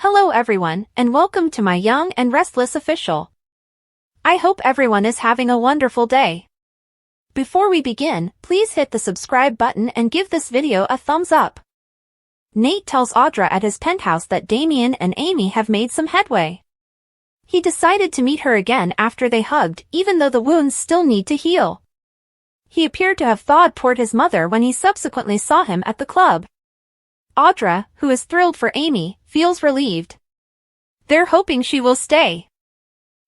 Hello everyone, and welcome to my Young and Restless official. I hope everyone is having a wonderful day. Before we begin, please hit the subscribe button and give this video a thumbs up. Nate tells Audra at his penthouse that Damien and Amy have made some headway. He decided to meet her again after they hugged, even though the wounds still need to heal. He appeared to have thawed toward his mother when he subsequently saw him at the club. Audra, who is thrilled for Amy, feels relieved. They're hoping she will stay.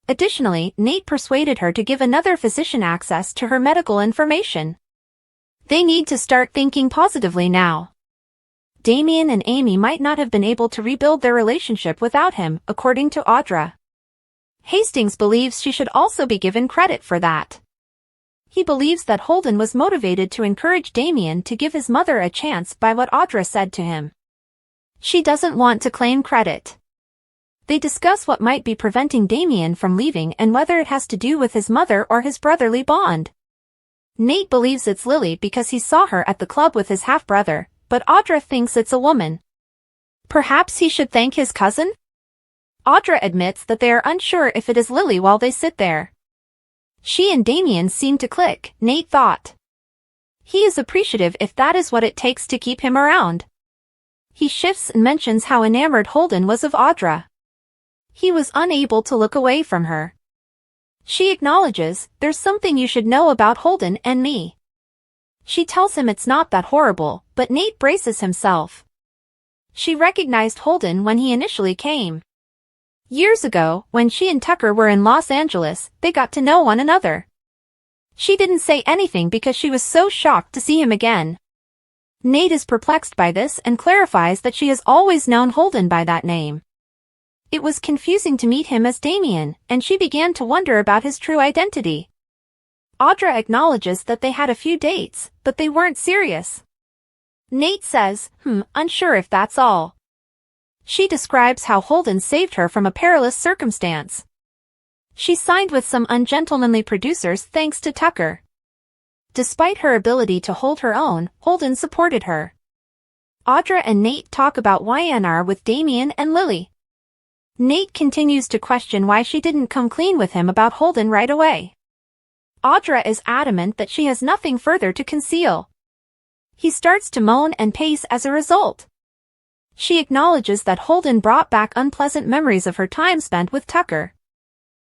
Additionally, Nate persuaded her to give another physician access to her medical information. They need to start thinking positively now. Damien and Amy might not have been able to rebuild their relationship without him, according to Audra. Hastings believes she should also be given credit for that. He believes that Holden was motivated to encourage Damien to give his mother a chance by what Audra said to him. She doesn't want to claim credit. They discuss what might be preventing Damien from leaving and whether it has to do with his mother or his brotherly bond. Nate believes it's Lily because he saw her at the club with his half-brother, but Audra thinks it's a woman. Perhaps he should thank his cousin? Audra admits that they are unsure if it is Lily while they sit there. She and Damien seem to click, Nate thought. He is appreciative if that is what it takes to keep him around. He shifts and mentions how enamored Holden was of Audra. He was unable to look away from her. She acknowledges, "There's something you should know about Holden and me." She tells him it's not that horrible, but Nate braces himself. She recognized Holden when he initially came. Years ago, when she and Tucker were in Los Angeles, they got to know one another. She didn't say anything because she was so shocked to see him again. Nate is perplexed by this and clarifies that she has always known Holden by that name. It was confusing to meet him as Damien, and she began to wonder about his true identity. Audra acknowledges that they had a few dates, but they weren't serious. Nate says, unsure if that's all. She describes how Holden saved her from a perilous circumstance. She signed with some ungentlemanly producers thanks to Tucker. Despite her ability to hold her own, Holden supported her. Audra and Nate talk about YNR with Damien and Lily. Nate continues to question why she didn't come clean with him about Holden right away. Audra is adamant that she has nothing further to conceal. He starts to moan and pace as a result. She acknowledges that Holden brought back unpleasant memories of her time spent with Tucker.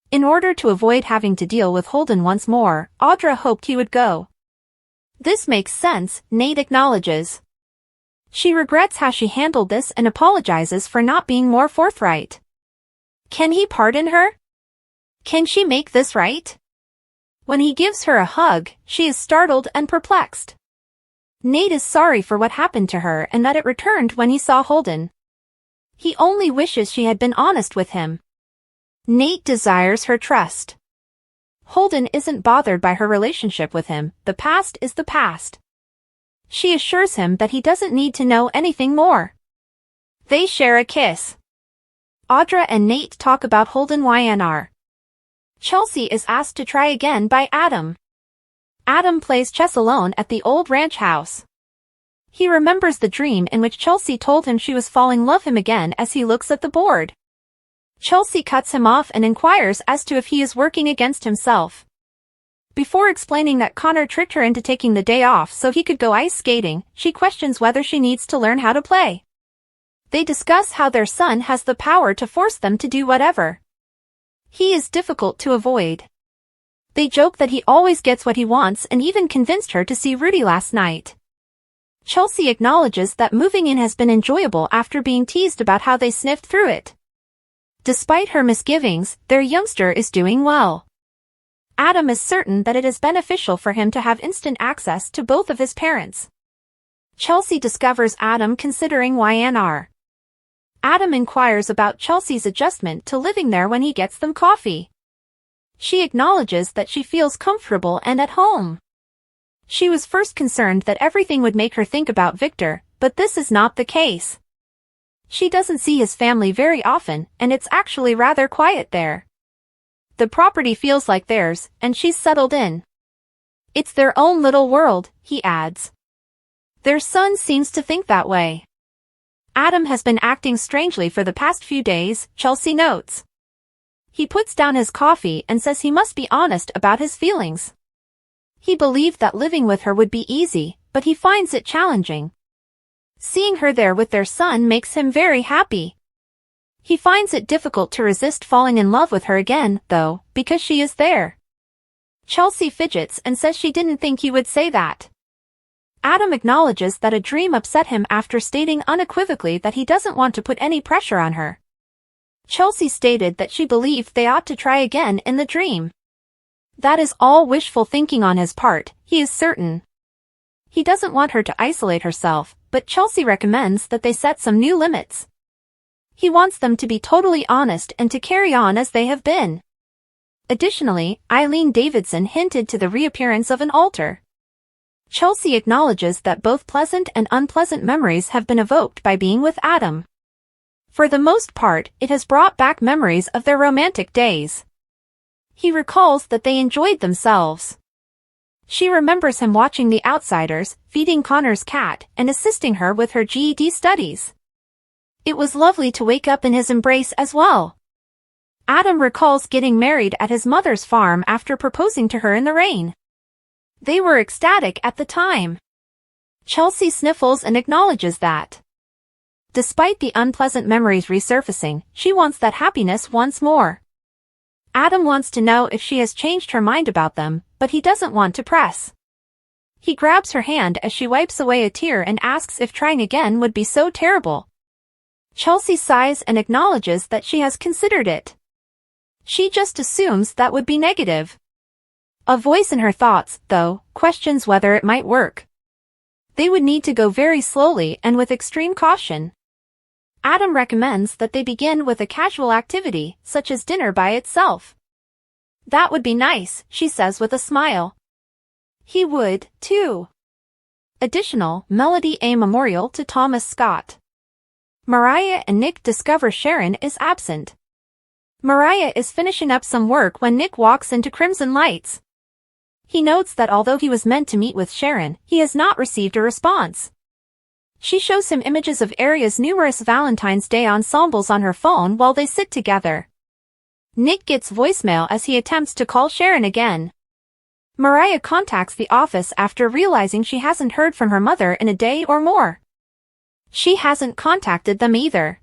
In order to avoid having to deal with Holden once more, Audra hoped he would go. This makes sense, Nate acknowledges. She regrets how she handled this and apologizes for not being more forthright. Can he pardon her? Can she make this right? When he gives her a hug, she is startled and perplexed. Nate is sorry for what happened to her and that it returned when he saw Holden. He only wishes she had been honest with him. Nate desires her trust. Holden isn't bothered by her relationship with him, the past is the past. She assures him that he doesn't need to know anything more. They share a kiss. Audra and Nate talk about Holden YNR. Chelsea is asked to try again by Adam. Adam plays chess alone at the old ranch house. He remembers the dream in which Chelsea told him she was falling in love with him again as he looks at the board. Chelsea cuts him off and inquires as to if he is working against himself. Before explaining that Connor tricked her into taking the day off so he could go ice skating, she questions whether she needs to learn how to play. They discuss how their son has the power to force them to do whatever. He is difficult to avoid. They joke that he always gets what he wants and even convinced her to see Rudy last night. Chelsea acknowledges that moving in has been enjoyable after being teased about how they sniffed through it. Despite her misgivings, their youngster is doing well. Adam is certain that it is beneficial for him to have instant access to both of his parents. Chelsea discovers Adam considering YNR. Adam inquires about Chelsea's adjustment to living there when he gets them coffee. She acknowledges that she feels comfortable and at home. She was first concerned that everything would make her think about Victor, but this is not the case. She doesn't see his family very often, and it's actually rather quiet there. The property feels like theirs, and she's settled in. It's their own little world, he adds. Their son seems to think that way. Adam has been acting strangely for the past few days, Chelsea notes. He puts down his coffee and says he must be honest about his feelings. He believed that living with her would be easy, but he finds it challenging. Seeing her there with their son makes him very happy. He finds it difficult to resist falling in love with her again, though, because she is there. Chelsea fidgets and says she didn't think he would say that. Adam acknowledges that a dream upset him after stating unequivocally that he doesn't want to put any pressure on her. Chelsea stated that she believed they ought to try again in the dream. That is all wishful thinking on his part, he is certain. He doesn't want her to isolate herself, but Chelsea recommends that they set some new limits. He wants them to be totally honest and to carry on as they have been. Additionally, Eileen Davidson hinted to the reappearance of an altar. Chelsea acknowledges that both pleasant and unpleasant memories have been evoked by being with Adam. For the most part, it has brought back memories of their romantic days. He recalls that they enjoyed themselves. She remembers him watching The Outsiders, feeding Connor's cat, and assisting her with her GED studies. It was lovely to wake up in his embrace as well. Adam recalls getting married at his mother's farm after proposing to her in the rain. They were ecstatic at the time. Chelsea sniffles and acknowledges that. Despite the unpleasant memories resurfacing, she wants that happiness once more. Adam wants to know if she has changed her mind about them, but he doesn't want to press. He grabs her hand as she wipes away a tear and asks if trying again would be so terrible. Chelsea sighs and acknowledges that she has considered it. She just assumes that would be negative. A voice in her thoughts, though, questions whether it might work. They would need to go very slowly and with extreme caution. Adam recommends that they begin with a casual activity, such as dinner by itself. That would be nice, she says with a smile. He would, too. Additional, Melody A. Memorial to Thomas Scott. Mariah and Nick discover Sharon is absent. Mariah is finishing up some work when Nick walks into Crimson Lights. He notes that although he was meant to meet with Sharon, he has not received a response. She shows him images of Aria's numerous Valentine's Day ensembles on her phone while they sit together. Nick gets voicemail as he attempts to call Sharon again. Mariah contacts the office after realizing she hasn't heard from her mother in a day or more. She hasn't contacted them either.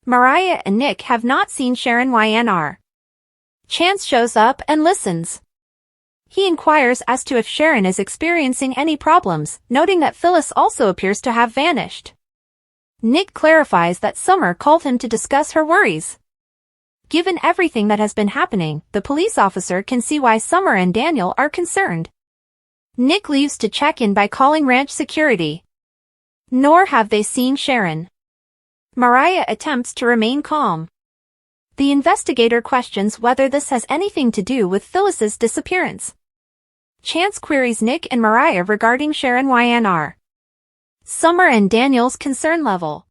Mariah and Nick have not seen Sharon YNR. Chance shows up and listens. He inquires as to if Sharon is experiencing any problems, noting that Phyllis also appears to have vanished. Nick clarifies that Summer called him to discuss her worries. Given everything that has been happening, the police officer can see why Summer and Daniel are concerned. Nick leaves to check in by calling ranch security. Nor have they seen Sharon. Mariah attempts to remain calm. The investigator questions whether this has anything to do with Phyllis's disappearance. Chance queries Nick and Mariah regarding Sharon YNR. Summer and Daniel's concern level.